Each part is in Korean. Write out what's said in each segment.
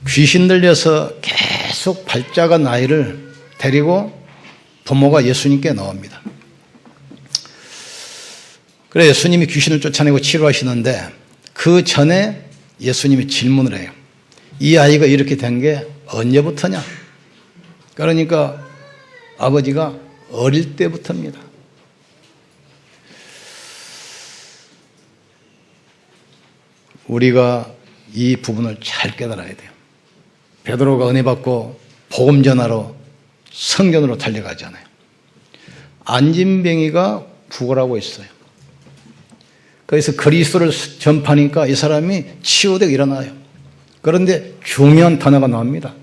귀신 들려서 계속 발작한 아이를 데리고 부모가 예수님께 나옵니다. 그래 예수님이 귀신을 쫓아내고 치료하시는데 그 전에 예수님이 질문을 해요. 이 아이가 이렇게 된 게 언제부터냐? 그러니까 아버지가 어릴 때부터입니다. 우리가 이 부분을 잘 깨달아야 돼요. 베드로가 은혜 받고 복음 전하러 성전으로 달려가잖아요. 안진뱅이가 구걸하고 있어요. 그래서 그리스도를 전파하니까 이 사람이 치유되고 일어나요. 그런데 중요한 단어가 나옵니다.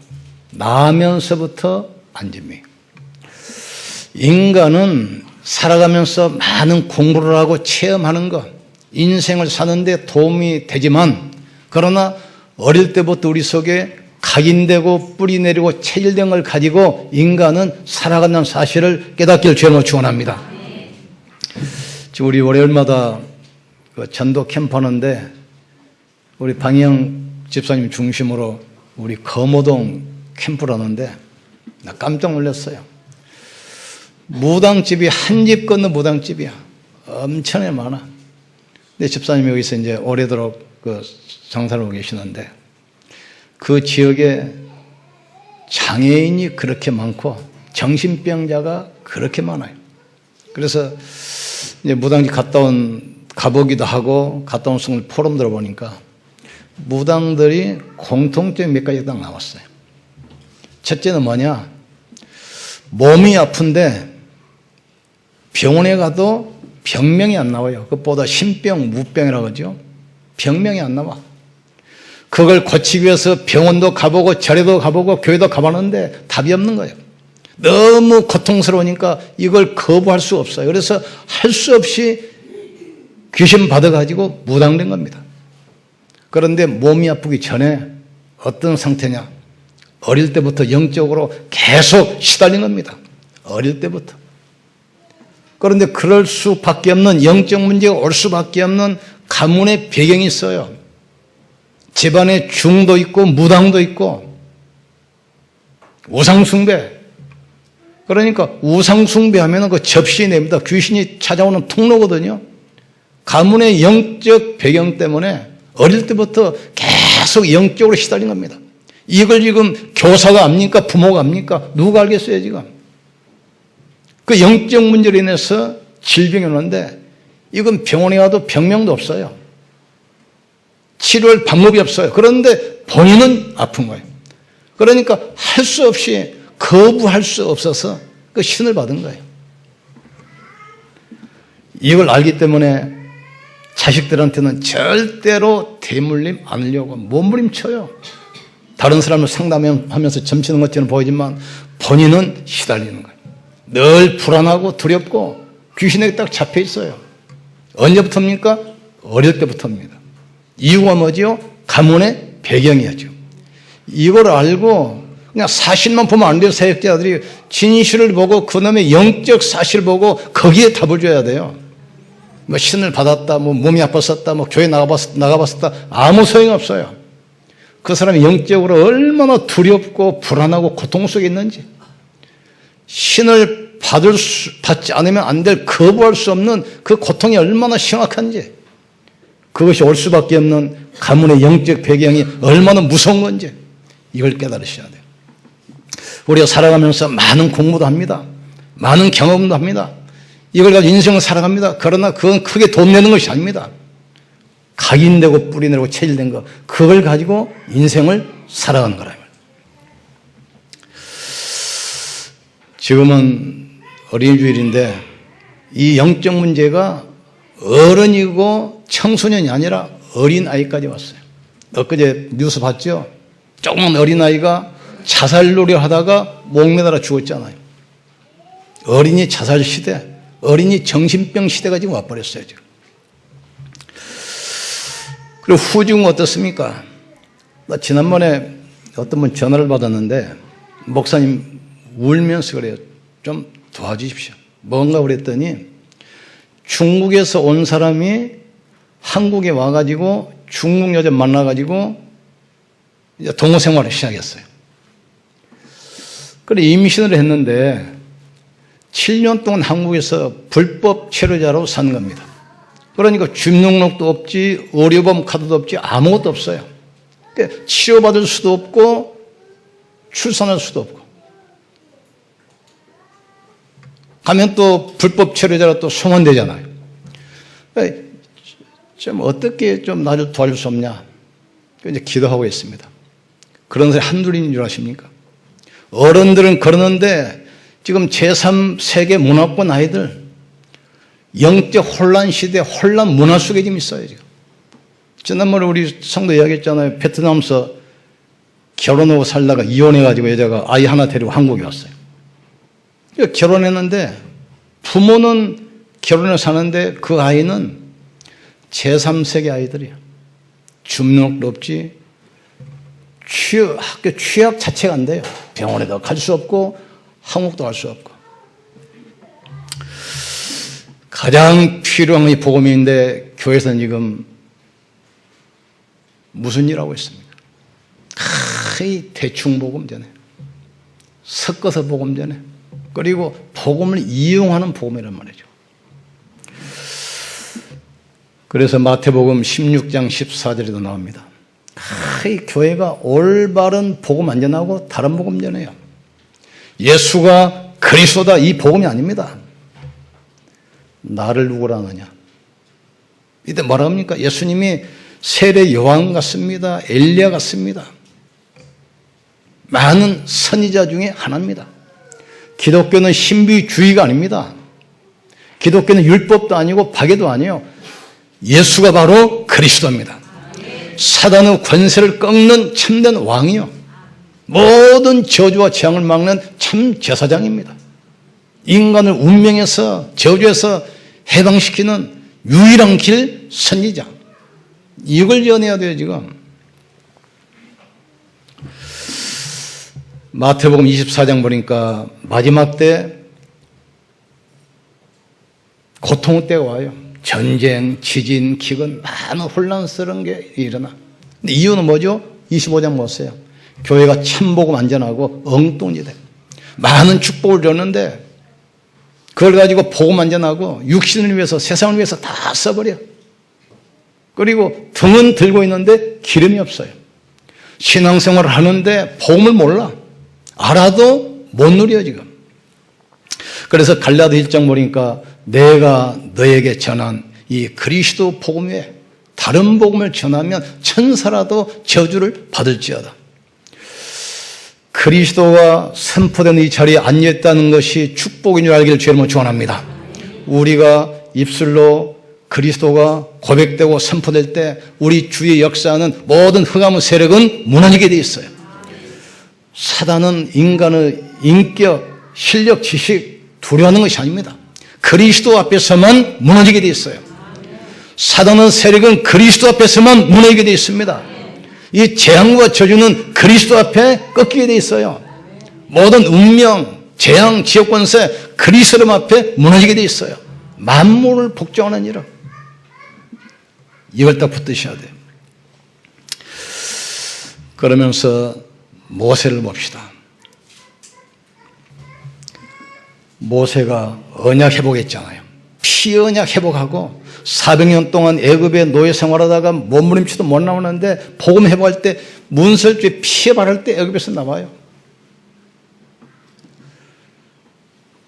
나면서부터 안진뱅이. 인간은 살아가면서 많은 공부를 하고 체험하는 것, 인생을 사는데 도움이 되지만 그러나 어릴 때부터 우리 속에 각인되고 뿌리 내리고 체질된 걸 가지고 인간은 살아간다는 사실을 깨닫기를 주님으로 축원합니다. 지금 우리 월요일마다 그 전도 캠프 하는데 우리 방영 집사님 중심으로 우리 거모동 캠프를 하는데 나 깜짝 놀랐어요. 무당집이 한 집 건너 무당집이야. 엄청나게 많아. 근데 집사님이 여기서 이제 오래도록 그 장사를 하고 계시는데 그 지역에 장애인이 그렇게 많고 정신병자가 그렇게 많아요. 그래서 이제 무당집 가보기도 하고 갔다 온 순간 포럼 들어보니까 무당들이 공통점이 몇 가지 딱 나왔어요. 첫째는 뭐냐? 몸이 아픈데 병원에 가도 병명이 안 나와요. 그것보다 신병, 무병이라고 하죠. 병명이 안 나와. 그걸 고치기 위해서 병원도 가보고 절에도 가보고 교회도 가봤는데 답이 없는 거예요. 너무 고통스러우니까 이걸 거부할 수 없어요. 그래서 할 수 없이 귀신 받아가지고 무당된 겁니다. 그런데 몸이 아프기 전에 어떤 상태냐? 어릴 때부터 영적으로 계속 시달린 겁니다. 어릴 때부터. 그런데 그럴 수밖에 없는 영적 문제가 올 수밖에 없는 가문의 배경이 있어요. 집안에 중도 있고 무당도 있고 우상숭배. 그러니까 우상숭배하면 그 접신이 됩니다. 귀신이 찾아오는 통로거든요. 가문의 영적 배경 때문에 어릴 때부터 계속 영적으로 시달린 겁니다. 이걸 지금 교사가 압니까? 부모가 압니까? 누가 알겠어요 지금? 그 영적 문제로 인해서 질병이 오는데 이건 병원에 가도 병명도 없어요. 치료할 방법이 없어요. 그런데 본인은 아픈 거예요. 그러니까 할 수 없이 거부할 수 없어서 그 신을 받은 거예요. 이걸 알기 때문에 자식들한테는 절대로 대물림 않으려고 몸부림쳐요. 다른 사람을 상담하면서 점치는 것처럼 보이지만 본인은 시달리는 거예요. 늘 불안하고 두렵고 귀신에게 딱 잡혀 있어요. 언제부터입니까? 어릴 때부터입니다. 이유가 뭐지요? 가문의 배경이었죠. 이걸 알고 그냥 사실만 보면 안 돼요. 사역자들이 진실을 보고 그놈의 영적 사실을 보고 거기에 답을 줘야 돼요. 뭐 신을 받았다, 뭐 몸이 아팠었다, 뭐 교회 나가봤었다 아무 소용이 없어요. 그 사람이 영적으로 얼마나 두렵고 불안하고 고통 속에 있는지 신을 받지 않으면 안 될 거부할 수 없는 그 고통이 얼마나 심각한지 그것이 올 수밖에 없는 가문의 영적 배경이 얼마나 무서운 건지 이걸 깨달으셔야 돼요. 우리가 살아가면서 많은 공부도 합니다. 많은 경험도 합니다. 이걸 가지고 인생을 살아갑니다. 그러나 그건 크게 돈 내는 것이 아닙니다. 각인되고 뿌리내리고 체질된 것 그걸 가지고 인생을 살아가는 거라면 지금은 어린이 주일인데 이 영적 문제가 어른이고 청소년이 아니라 어린아이까지 왔어요. 엊그제 뉴스 봤죠? 조그만 어린아이가 자살놀이를 하다가 목매달아 죽었잖아요. 어린이 자살 시대, 어린이 정신병 시대가 지금 와버렸어요. 지금. 그리고 후증은 어떻습니까? 나 지난번에 어떤 분 전화를 받았는데 목사님 울면서 그래요. 좀 도와주십시오. 뭔가 그랬더니 중국에서 온 사람이 한국에 와가지고 중국 여자 만나가지고 이제 동호 생활을 시작했어요. 그래 임신을 했는데 7년 동안 한국에서 불법 체류자로 산 겁니다. 그러니까 주민등록도 없지, 의료보험 카드도 없지, 아무것도 없어요. 그러니까 치료받을 수도 없고 출산할 수도 없고. 가면 또 불법 체류자로 또 송환되잖아요. 그러니까 좀 어떻게 좀 나를 도와줄 수 없냐. 이제 기도하고 있습니다. 그런 사람이 한둘인 줄 아십니까? 어른들은 그러는데 지금 제3세계 문화권 아이들 영적 혼란 시대 혼란 문화 속에 지금 있어요. 지금. 지난번에 우리 성도 이야기했잖아요. 베트남에서 결혼하고 살다가 이혼해가지고 여자가 아이 하나 데리고 한국에 왔어요. 결혼했는데 부모는 결혼해서 사는데 그 아이는 제3세계 아이들이야. 주민등록도 없지. 학교 취약 자체가 안 돼요. 병원에도 갈 수 없고 한국도 갈 수 없고. 가장 필요한 이 복음인데 교회에서는 지금 무슨 일 하고 있습니까? 거의 대충 복음 전에 섞어서 복음 전에 그리고 복음을 이용하는 복음이란 말이죠. 그래서 마태복음 16장 14절에도 나옵니다. 이 교회가 올바른 복음 안 전하고 다른 복음 전해요. 예수가 그리스도다 이 복음이 아닙니다. 나를 누구라 하느냐. 이때 뭐라 합니까? 예수님이 세례 요한 같습니다. 엘리야 같습니다. 많은 선지자 중에 하나입니다. 기독교는 신비주의가 아닙니다. 기독교는 율법도 아니고 박해도 아니에요. 예수가 바로 그리스도입니다. 사단의 권세를 꺾는 참된 왕이요. 모든 저주와 재앙을 막는 참 제사장입니다. 인간을 운명에서 저주에서 해방시키는 유일한 길 선지자. 이걸 전해야 돼요 지금. 마태복음 24장 보니까 마지막 때 고통의 때가 와요. 전쟁, 지진, 기근 많은 혼란스러운 게 일어나. 근데 이유는 뭐죠? 25장 보세요. 교회가 참복음 안전하고 엉뚱지대. 많은 축복을 줬는데 그걸 가지고 복음 안전하고 육신을 위해서 세상을 위해서 다 써버려. 그리고 등은 들고 있는데 기름이 없어요. 신앙생활을 하는데 복음을 몰라. 알아도 못 누려 지금. 그래서 갈라디아 1장 보니까 내가 너에게 전한 이 그리스도 복음 외에 다른 복음을 전하면 천사라도 저주를 받을지어다. 그리스도가 선포되는 이 자리에 앉아있다는 것이 축복인 줄 알기를 주님은 축원합니다. 우리가 입술로 그리스도가 고백되고 선포될 때 우리 주의 역사하는 모든 흑암의 세력은 무너지게 되어 있어요. 사단은 인간의 인격, 실력, 지식 두려워하는 것이 아닙니다. 그리스도 앞에서만 무너지게 되어 있어요. 사단의 세력은 그리스도 앞에서만 무너지게 되어 있습니다. 이 재앙과 저주는 그리스도 앞에 꺾이게 되어 있어요. 모든 운명, 재앙, 지역권세 그리스도 앞에 무너지게 되어 있어요. 만물을 복종하는 일은 이걸 딱 붙드셔야 돼요. 그러면서 모세를 봅시다. 모세가 언약 회복했잖아요. 피언약 회복하고 400년 동안 애굽의 노예 생활하다가 몸부림치도 못 나오는데 복음 회복할 때 문설주에 피해 바를 때 애굽에서 나와요.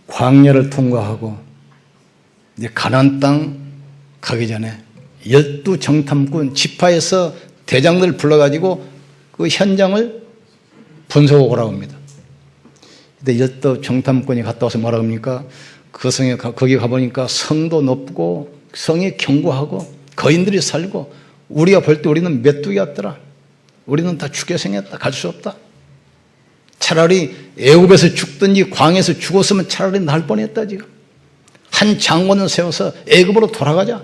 광야를 통과하고 이제 가나안 땅 가기 전에 12정탐꾼 지파에서 대장들 불러가지고 그 현장을 분석하고 오라고 합니다. 근데 12정탐꾼이 갔다 와서 뭐라고 합니까? 그 성에 거기 가보니까 성도 높고 성이 견고하고 거인들이 살고 우리가 볼 때 우리는 메뚜기 같더라. 우리는 다 죽게 생겼다. 갈 수 없다. 차라리 애굽에서 죽든지 광야에서 죽었으면 차라리 날 뻔했다 지금. 한 장관을 세워서 애굽으로 돌아가자.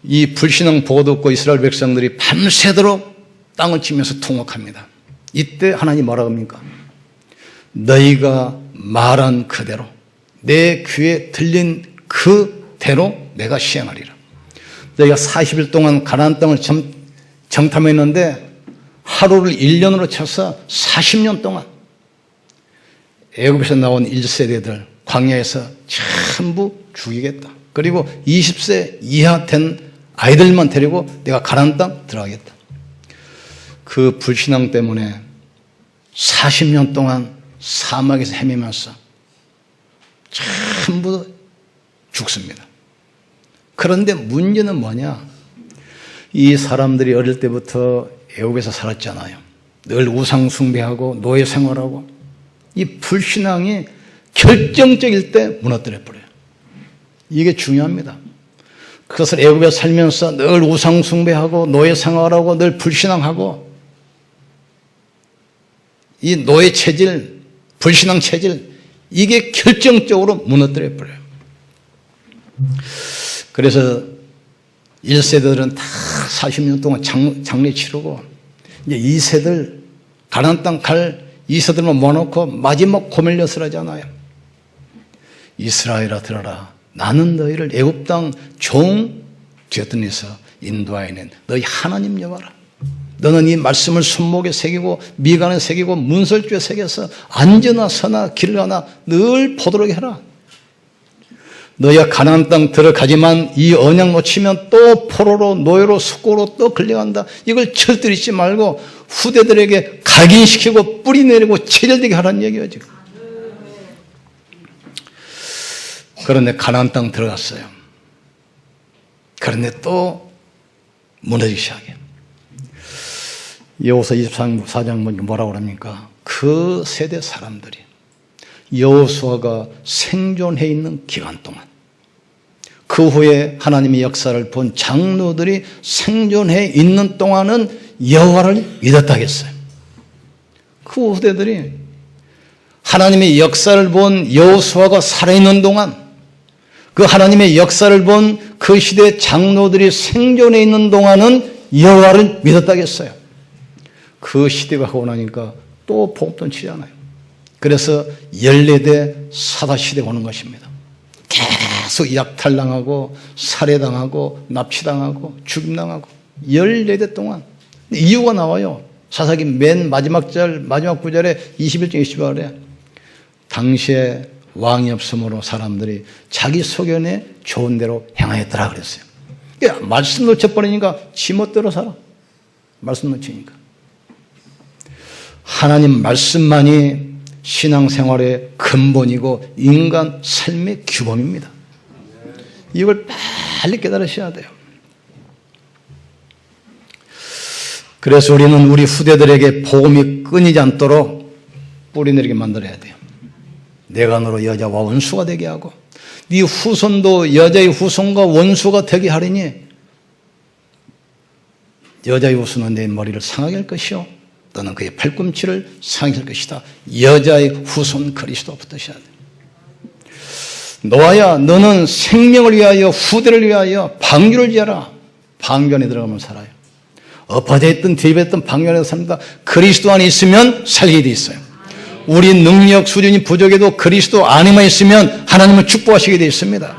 이 불신앙 보고 듣고 이스라엘 백성들이 밤새도록 땅을 치면서 통곡합니다. 이때 하나님 뭐라고 합니까? 너희가 말한 그대로 내 귀에 들린 그대로 내가 시행하리라. 저희가 40일 동안 가나안 땅을 정탐했는데 하루를 1년으로 쳐서 40년 동안 애굽에서 나온 1세대들 광야에서 전부 죽이겠다. 그리고 20세 이하 된 아이들만 데리고 내가 가나안 땅 들어가겠다. 그 불신앙 때문에 40년 동안 사막에서 헤매면서 전부 죽습니다. 그런데 문제는 뭐냐? 이 사람들이 어릴 때부터 애굽에서 살았잖아요. 늘 우상 숭배하고 노예 생활하고 이 불신앙이 결정적일 때 무너뜨려 버려요. 이게 중요합니다. 그것을 애굽에 살면서 늘 우상 숭배하고 노예 생활하고 늘 불신앙하고 이 노예 체질, 불신앙 체질 이게 결정적으로 무너뜨려 버려요. 그래서 1세대들은 다 40년 동안 장례 치르고 이제 2세들 가나안 땅 갈 2세들만 모아놓고 마지막 고멜려스를 하잖아요. 이스라엘아 들어라. 나는 너희를 애굽 땅 종 되었더니서 인도하여낸 너희 하나님 여호와라. 너는 이 말씀을 손목에 새기고 미간에 새기고 문설주에 새겨서 앉으나 서나 길을 가나 늘 보도록 해라. 너희가 가나안 땅 들어가지만 이 언약 놓치면 또 포로로 노예로 숙고로 또 끌려간다. 이걸 절대 잊지 말고 후대들에게 각인시키고 뿌리 내리고 체질되게 하라는 얘기예요 지금. 그런데 가나안 땅 들어갔어요. 그런데 또 무너지기 시작해요. 여호수아 24장 보니까 뭐라고 합니까? 그 세대 사람들이 여호수아가 생존해 있는 기간 동안 그 후에 하나님의 역사를 본 장로들이 생존해 있는 동안은 여호와를 믿었다 했어요. 그 후대들이 하나님의 역사를 본 여호수아가 살아있는 동안 그 하나님의 역사를 본 그 시대 장로들이 생존해 있는 동안은 여호와를 믿었다 했어요. 그 시대가 하고 나니까 또 복음도 치잖아요. 그래서 14대 사다시대가 오는 것입니다. 계속 약탈당하고 살해당하고 납치당하고 죽임당하고 14대 동안 이유가 나와요. 사사기 맨 마지막 구절에 21절 22절에 당시에 왕이 없으므로 사람들이 자기 소견에 좋은 대로 행하였더라 그랬어요. 말씀 놓쳐버리니까 지멋대로 살아. 말씀 놓치니까. 하나님 말씀만이 신앙생활의 근본이고 인간 삶의 규범입니다. 이걸 빨리 깨달으셔야 돼요. 그래서 우리는 우리 후대들에게 복음이 끊이지 않도록 뿌리내리게 만들어야 돼요. 내가 너로 여자와 원수가 되게 하고 네 후손도 여자의 후손과 원수가 되게 하리니 여자의 후손은 내 머리를 상하게 할 것이요 너는 그의 팔꿈치를 상하게 할 것이다. 여자의 후손 그리스도 붙으셔야 돼. 노아야 너는 생명을 위하여 후대를 위하여 방주를 지어라. 방주 안에 들어가면 살아요. 엎어져 있든 뒤집어 있든 방주 안에서 삽니다. 그리스도 안에 있으면 살게 돼 있어요. 우리 능력 수준이 부족해도 그리스도 안에만 있으면 하나님은 축복하시게 되어 있습니다.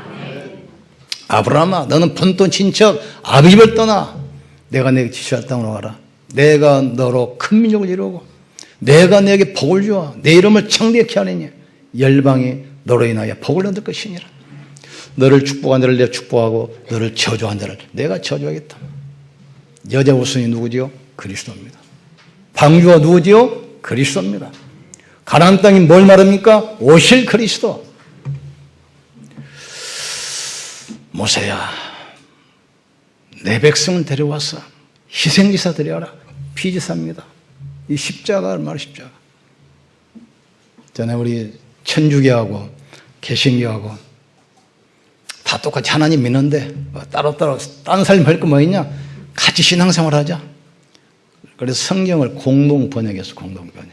아브라함아 너는 본토 친척 아비집을 떠나 내가 내게 지시할 땅으로 가라. 내가 너로 큰 민족을 이루고 내가 내게 복을 주어 내 이름을 창대케 하느니 열방이 너로 인하여 복을 얻을 것이니라. 너를 축복한 자를 내가 축복하고 너를 저주한 자를 내가 저주하겠다. 여자 후손이 누구지요? 그리스도입니다. 방주가 누구지요? 그리스도입니다. 가나안 땅이 뭘 말합니까? 오실 그리스도. 모세야 내 백성을 데려와서 희생지사 드려라. 피지사입니다. 이 십자가를 말해 십자가. 전에 우리 천주교하고 개신교하고 다 똑같이 하나님 믿는데 따로따로 딴 삶 할 거 뭐 있냐? 같이 신앙생활 하자. 그래서 성경을 공동 번역해서 공동 번역.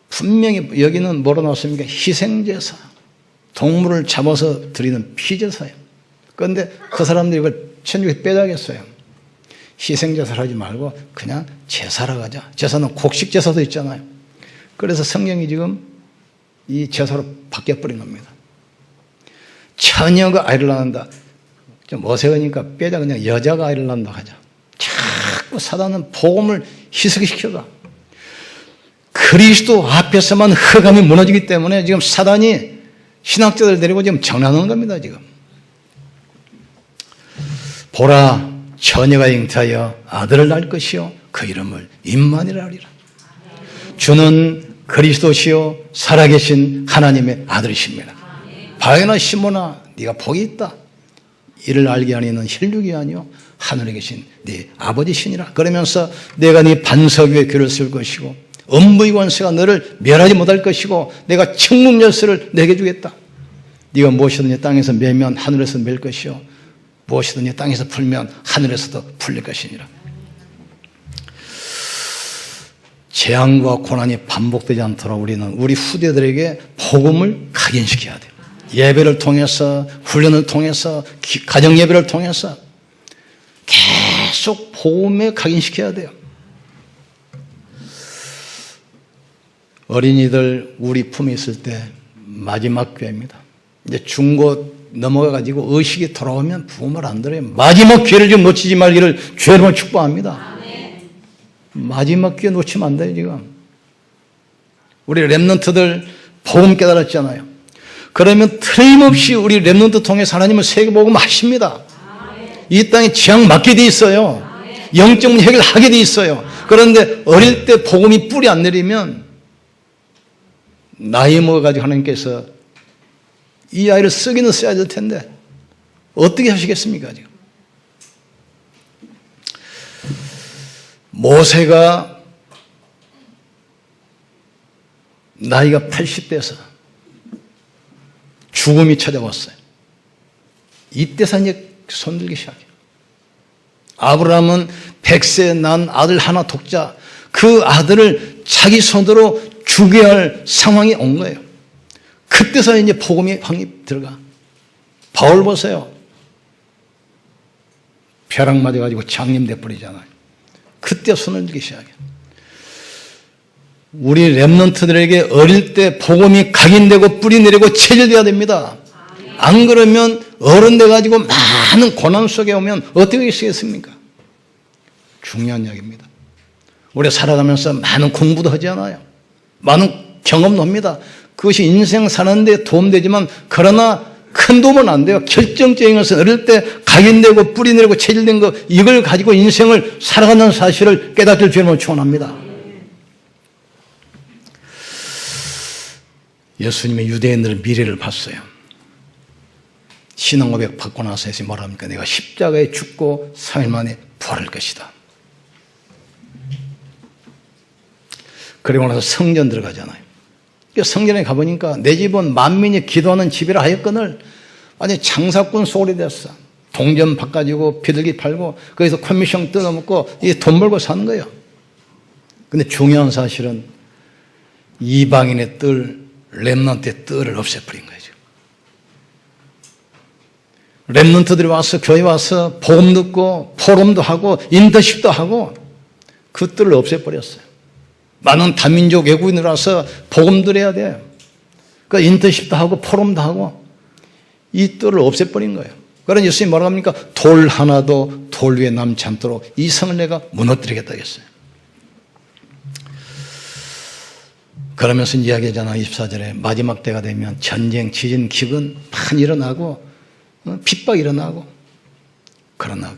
분명히 여기는 뭐로 나왔습니까? 희생제사. 동물을 잡아서 드리는 피제사예요. 그런데 그 사람들이 이걸 천주교에 빼자겠어요. 희생제사를 하지 말고 그냥 제사라고 하자. 제사는 곡식제사도 있잖아요. 그래서 성경이 지금 이 제사로 바뀌어버린 겁니다. 처녀가 아이를 낳는다. 좀 어색하니까 빼자. 그냥 여자가 아이를 낳는다 하자. 자꾸 사단은 복음을 희석시켜가. 그리스도 앞에서만 흑암이 무너지기 때문에 지금 사단이 신학자들 데리고 지금 장난하는 겁니다, 지금. 보라, 처녀가 잉태하여 아들을 낳을 것이요 그 이름을 임마누엘이라 하리라. 주는 그리스도시요 살아계신 하나님의 아들이십니다. 바요나 시몬아, 네가 복이 있다. 이를 알게 하는 이는 혈육이 아니요 하늘에 계신 네 아버지시니라. 그러면서 내가 네 반석 위에 귀를 쓸 것이고 음부의 권세가 너를 멸하지 못할 것이고 내가 천국 열쇠를 내게 주겠다. 네가 무엇이든지 땅에서 매면 하늘에서 맬 것이요 무엇이든지 땅에서 풀면 하늘에서도 풀릴 것이니라. 재앙과 고난이 반복되지 않도록 우리는 우리 후대들에게 복음을 각인시켜야 돼요. 예배를 통해서, 훈련을 통해서, 가정 예배를 통해서 계속 복음에 각인시켜야 돼요. 어린이들 우리 품에 있을 때 마지막 기회입니다. 이제 중고 넘어가가지고 의식이 돌아오면 부모 말 안 들어요. 마지막 기회를 좀 놓치지 말기를 주여로 축복합니다. 마지막 기회 놓치면 안 돼요, 지금. 우리 렘넌트들 복음 깨달았잖아요. 그러면 틀림없이 우리 렘넌트 통해서 하나님은 세계복음 하십니다. 이 땅에 지향 맞게 돼 있어요. 영적 문제 해결하게 돼 있어요. 그런데 어릴 때 복음이 뿌리 안 내리면 나이 먹어가지고 하나님께서 이 아이를 쓰기는 써야 될 텐데 어떻게 하시겠습니까, 지금? 모세가 나이가 80대에서 죽음이 찾아왔어요. 이때서 이제 손들기 시작해요. 아브라함은 100세에 난 아들 하나 독자, 그 아들을 자기 손으로 죽여야 할 상황이 온 거예요. 그때서 이제 복음이 확립 들어가. 바울 보세요. 벼락 맞아가지고 장님돼 버리잖아요. 그때 손을 들기 시작해요. 우리 렘넌트들에게 어릴 때 복음이 각인되고 뿌리 내리고 체질돼야 됩니다. 안 그러면 어른 돼가지고 많은 고난 속에 오면 어떻게 있겠습니까? 중요한 이야기입니다. 우리 살아가면서 많은 공부도 하지 않아요. 많은 경험도 합니다. 그것이 인생 사는데 도움되지만 그러나 큰 도움은 안 돼요. 결정적인 것은 어릴 때 각인되고 뿌리 내리고 체질된 거 이걸 가지고 인생을 살아가는 사실을 깨닫길 주님을 축원합니다. 예수님의 유대인들의 미래를 봤어요. 신앙 고백 받고 나서 예수님이 뭐라 합니까? 내가 십자가에 죽고 3일 만에 부활할 것이다. 그리고 나서 성전 들어가잖아요. 성전에 가보니까 내 집은 만민이 기도하는 집이라 하였거늘 아니 장사꾼 소리 됐어. 동전 바꿔주고 비둘기 팔고 거기서 커미션 뜯어먹고 돈 벌고 사는 거예요. 근데 중요한 사실은 이방인의 뜰, 렘넌트의 뜰을 없애버린 거예요. 렘넌트들이 와서 교회 와서 복음 듣고 포럼도 하고 인터십도 하고 그 뜰을 없애버렸어요. 많은 다민족 외국인들 와서 복음 들어야 돼요. 그러니까 인터십도 하고 포럼도 하고 이 뜰을 없애버린 거예요. 그러니 예수님이 뭐라고 합니까? 돌 하나도 돌 위에 남지 않도록 이 성을 내가 무너뜨리겠다 했어요. 그러면서 이야기하잖아. 24절에 마지막 때가 되면 전쟁, 지진, 기근 많이 일어나고 핍박이 일어나고 그러나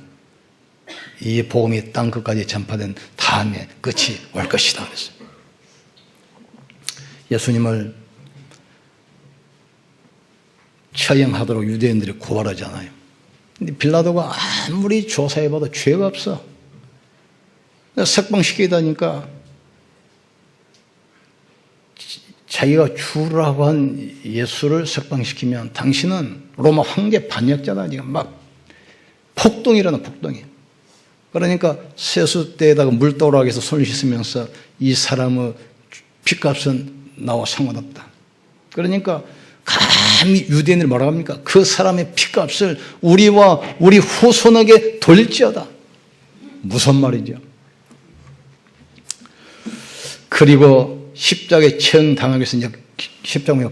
이 복음이 땅 끝까지 전파된 다음에 끝이 올 것이다 그랬어요. 예수님을 처형하도록 유대인들이 고발하잖아요. 근데 빌라도가 아무리 조사해봐도 죄가 없어. 석방시키다니까 자기가 죽으라고 한 예수를 석방시키면 당신은 로마 황제 반역자다. 지금 막 폭동이 일어나, 폭동이. 그러니까 세숫대에다가 물 떠오르게 해서 손을 씻으면서 이 사람의 핏값은 나와 상관없다. 그러니까 감히 유대인들이 뭐라고 합니까? 그 사람의 핏값을 우리와 우리 후손에게 돌릴지어다. 무슨 말이죠? 그리고 십자가에 처형당하기 위해서 십자가에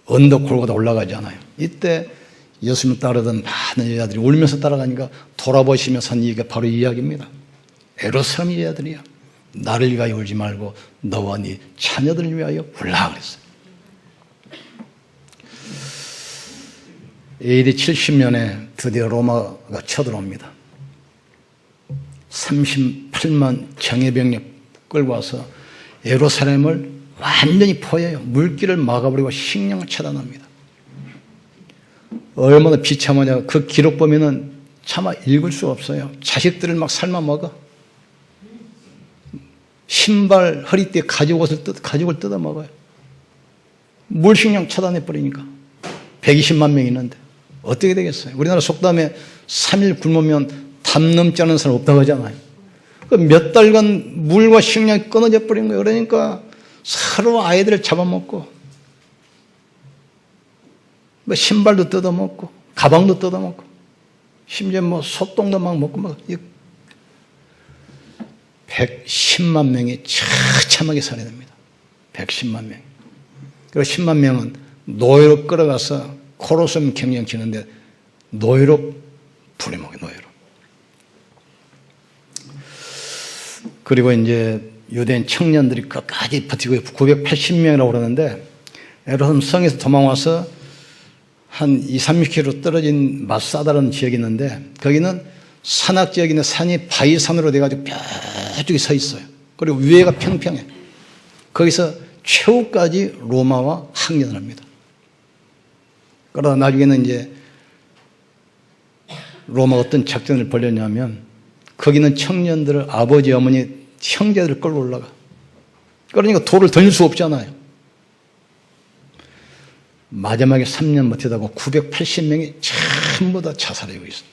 언덕 골고다 올라가잖아요. 이때 예수님을 따르던 많은 여자들이 울면서 따라가니까 돌아보시면서 한 얘기가 바로 이 이야기입니다. 예루살렘 여자들이야, 나를 위하여 울지 말고 너와 네 자녀들을 위하여 울라 그랬어요. AD 70년에 드디어 로마가 쳐들어옵니다. 38만 정예병력 끌고 와서 예루살렘을 완전히 포위해요. 물길을 막아버리고 식량을 차단합니다. 얼마나 비참하냐. 그 기록 보면은 차마 읽을 수가 없어요. 자식들을 막 삶아 먹어. 신발, 허리띠에 가죽을 뜯어 먹어요. 물식량 차단해버리니까. 120만 명이 있는데 어떻게 되겠어요? 우리나라 속담에 3일 굶으면 담 넘지 않은 사람 없다고 하잖아요. 몇 달간 물과 식량이 끊어져 버린 거예요. 그러니까 서로 아이들을 잡아먹고, 뭐 신발도 뜯어먹고, 가방도 뜯어먹고, 심지어 뭐 소똥도 막 먹고, 막 110만 명이 처참하게 살해됩니다. 110만 명. 그리고 10만 명은 노예로 끌어가서 코로세움 경영 치는데 노예로 부려먹어요. 노예로. 그리고 이제 유대인 청년들이 끝까지 버티고 980명이라고 그러는데, 예루살렘 성에서 도망와서 한 20-30km 떨어진 마사다라는 지역이 있는데, 거기는 산악 지역인데 산이 바위산으로 돼가지고 뾰족히 서 있어요. 그리고 위에가 평평해. 거기서 최후까지 로마와 항전을 합니다. 그러다 나중에는 이제 로마가 어떤 작전을 벌였냐면, 거기는 청년들을 아버지, 어머니, 형제들을 끌고 올라가. 그러니까 돌을 던질 수 없잖아요. 마지막에 3년 버티다가 980명이 전부 다 자살하고 있어요.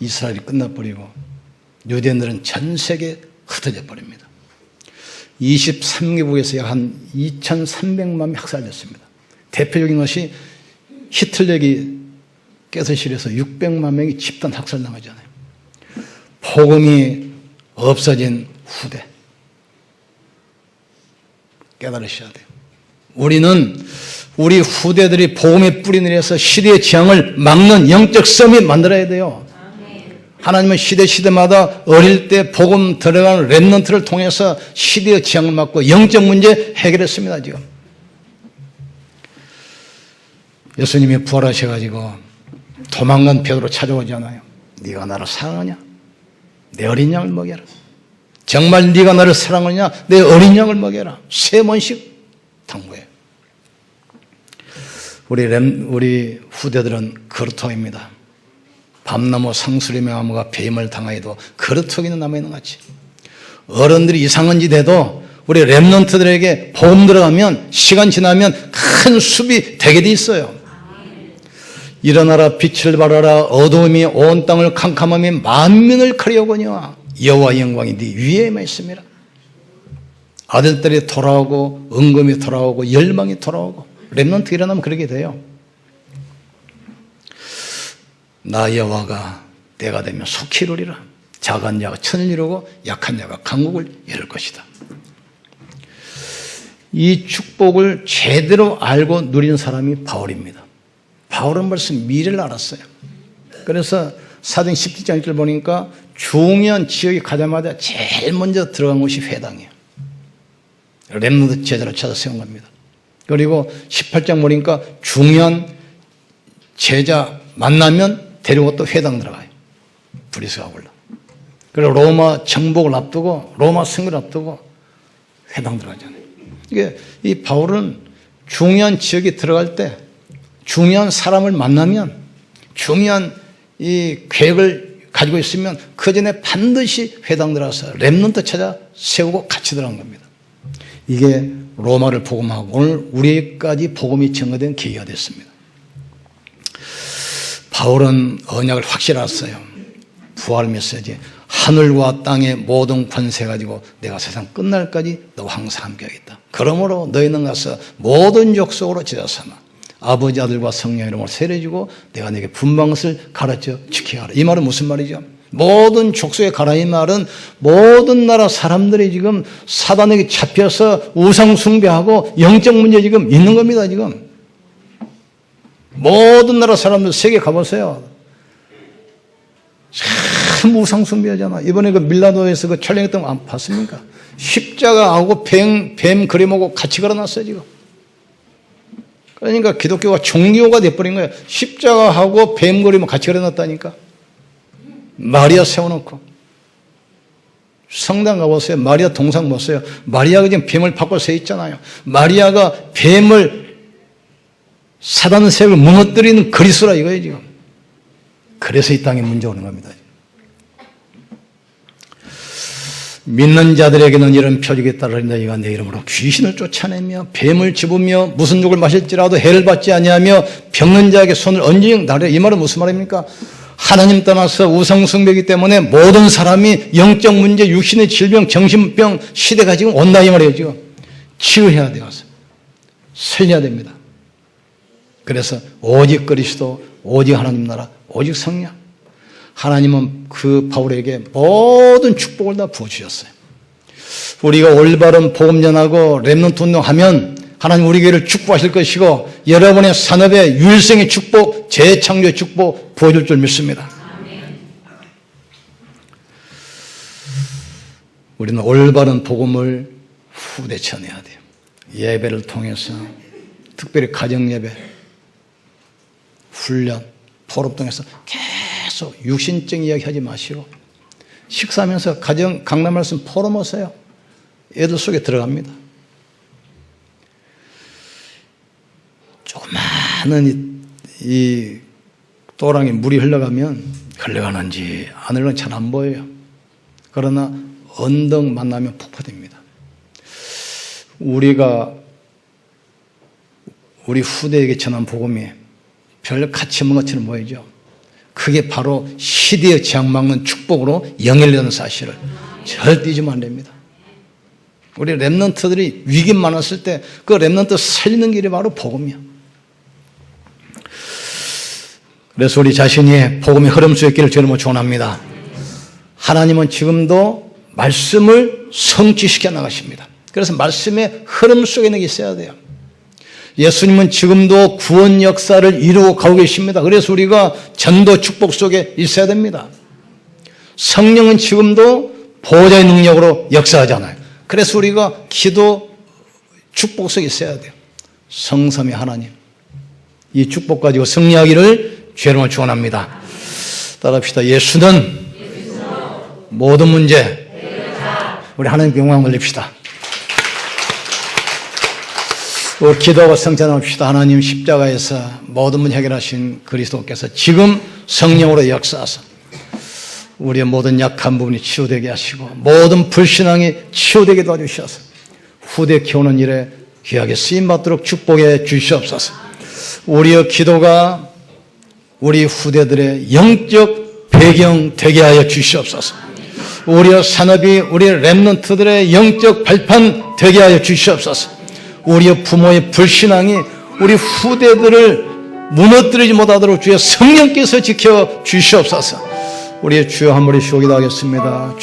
이스라엘이 끝나버리고 유대인들은 전 세계에 흩어져 버립니다. 23개국에서 약 한 2,300만 명이 학살됐습니다. 대표적인 것이 히틀러기 깨서실에서 600만 명이 집단 학살당하잖아요. 복음이 없어진 후대. 깨달으셔야 돼요. 우리는 우리 후대들이 복음의 뿌리 내려서 시대의 재앙을 막는 영적 썸이 만들어야 돼요. 하나님은 시대마다 어릴 때 복음 들어가는 렘넌트를 통해서 시대의 재앙을 막고 영적 문제 해결했습니다. 지금 예수님이 부활하셔가지고 도망간 베드로 찾아오잖아요. 네가 나를 사랑하냐? 내 어린 양을 먹여라. 정말 네가 나를 사랑하냐? 내 어린 양을 먹여라. 3번씩 당부해요. 우리 후대들은 거루통입니다. 밤나무 상수리 명나무가 배임을 당하여도 거루통이는 남아있는 것 같이, 어른들이 이상한 짓 해도 우리 렘넌트들에게 보험 들어가면 시간 지나면 큰 숲이 되게 돼 있어요. 일어나라, 빛을 발하라. 어두움이 온 땅을 캄캄함이 만민을 가려오거니와 여호와의 영광이 네 위에만 있음이라. 아들들이 돌아오고 은금이 돌아오고 열망이 돌아오고 렘넌트 일어나면 그렇게 돼요. 나 여호와가 때가 되면 속히 이루리라. 작은 자가 천을 이루고 약한 자가 강국을 이룰 것이다. 이 축복을 제대로 알고 누리는 사람이 바울입니다. 바울은 벌써 미래를 알았어요. 그래서 사도행 17장 1절 보니까 중요한 지역에 가자마자 제일 먼저 들어간 곳이 회당이에요. 렘넌트 제자를 찾아 세운 겁니다. 그리고 18장 보니까 중요한 제자 만나면 데리고 또 회당 들어가요. 브리스가 올라. 그리고 로마 정복을 앞두고, 로마 승리를 앞두고 회당 들어가잖아요. 이게 이 바울은 중요한 지역에 들어갈 때, 중요한 사람을 만나면, 중요한 이 계획을 가지고 있으면 그 전에 반드시 회당 들어가서 렘넌트 찾아 세우고 같이 들어간 겁니다. 이게 로마를 복음하고 오늘 우리까지 복음이 증거된 계기가 됐습니다. 바울은 언약을 확실히 알았어요. 부활 메시지. 하늘과 땅의 모든 권세 가지고 내가 세상 끝날까지 너와 항상 함께하겠다. 그러므로 너희는 가서 모든 족속으로 제자 삼아 아버지, 아들과 성령 이름으로 세례주고 내가 내게 분부한 것을 가르쳐 지키게 하라. 이 말은 무슨 말이죠? 모든 족속에 가라. 이 말은 모든 나라 사람들이 지금 사단에게 잡혀서 우상 숭배하고 영적 문제 지금 있는 겁니다. 지금 모든 나라 사람들 세계 가보세요. 참 우상숭배하잖아. 이번에 그 밀라노에서 그 촬영했던 거 안 봤습니까? 십자가하고 뱀 그림하고 같이 걸어놨어요, 지금. 그러니까 기독교가 종교가 돼버린 거예요. 십자가하고 뱀 그림을 같이 걸어놨다니까. 마리아 세워놓고. 성당 가보세요. 마리아 동상 보세요. 마리아가 지금 뱀을 받고 서 있잖아요. 마리아가 뱀을 사단 세력을 무너뜨리는 그리스도라 이거예요, 지금. 그래서 이 땅에 문제 오는 겁니다. 믿는 자들에게는 이런 표적이 따르리다. 이가 내 이름으로 귀신을 쫓아내며 뱀을 집으며 무슨 욕을 마실지라도 해를 받지 아니하며 병든 자에게 손을 얹으니 나르라. 이 말은 무슨 말입니까? 하나님 떠나서 우상숭배이기 때문에 모든 사람이 영적 문제, 육신의 질병, 정신병 시대가 지금 온다 이 말이에요. 지금 치유해야 되어서 살려야 됩니다. 그래서 오직 그리스도, 오직 하나님 나라, 오직 성령. 하나님은 그 바울에게 모든 축복을 다 부어주셨어요. 우리가 올바른 복음 전하고 렘넌트 운동하면 하나님 우리 교회를 축복하실 것이고 여러분의 산업의 유일성의 축복, 재창조의 축복 부어줄 줄 믿습니다. 우리는 올바른 복음을 후대 전해야 돼요. 예배를 통해서 특별히 가정예배, 훈련, 포럼 통해서 계속 육신적 이야기 하지 마시고 식사하면서 강남 말씀 포럼 오세요. 애들 속에 들어갑니다. 조그마한 이 또랑에 물이 흘러가는지 안 흘러가는지 잘 안 보여요. 그러나 언덕 만나면 폭파됩니다. 우리 후대에게 전한 복음이 별 가치 없는 것처럼 보이죠. 그게 바로 시대의 지향막는 축복으로 연결되는 사실을 절대 잊으면 안 됩니다. 우리 랩런트들이 위기 많았을 때 그 랩런트 살리는 길이 바로 복음이야. 그래서 우리 자신이 복음의 흐름 속에 있기를 주님으로 축원합니다. 하나님은 지금도 말씀을 성취시켜 나가십니다. 그래서 말씀의 흐름 속에 있어야 돼요. 예수님은 지금도 구원 역사를 이루고 가고 계십니다. 그래서 우리가 전도 축복 속에 있어야 됩니다. 성령은 지금도 보호자의 능력으로 역사하잖아요. 그래서 우리가 기도 축복 속에 있어야 돼요. 성삼위 하나님. 이 축복 가지고 승리하기를 주의 이름으로 축원합니다. 따라합시다. 예수는 모든 문제 우리 하나님께 영광 올립시다. 우리 기도하고 성찬합시다. 하나님 십자가에서 모든 문제 해결하신 그리스도께서 지금 성령으로 역사하사 우리의 모든 약한 부분이 치유되게 하시고 모든 불신앙이 치유되게 도와주셔서 후대 키우는 일에 귀하게 쓰임받도록 축복해 주시옵소서. 우리의 기도가 우리 후대들의 영적 배경 되게 하여 주시옵소서. 우리의 산업이 우리 랩런트들의 영적 발판 되게 하여 주시옵소서. 우리의 부모의 불신앙이 우리 후대들을 무너뜨리지 못하도록 주의 성령께서 지켜 주시옵소서. 우리의 주여 한 머리 쉬고 기도하겠습니다.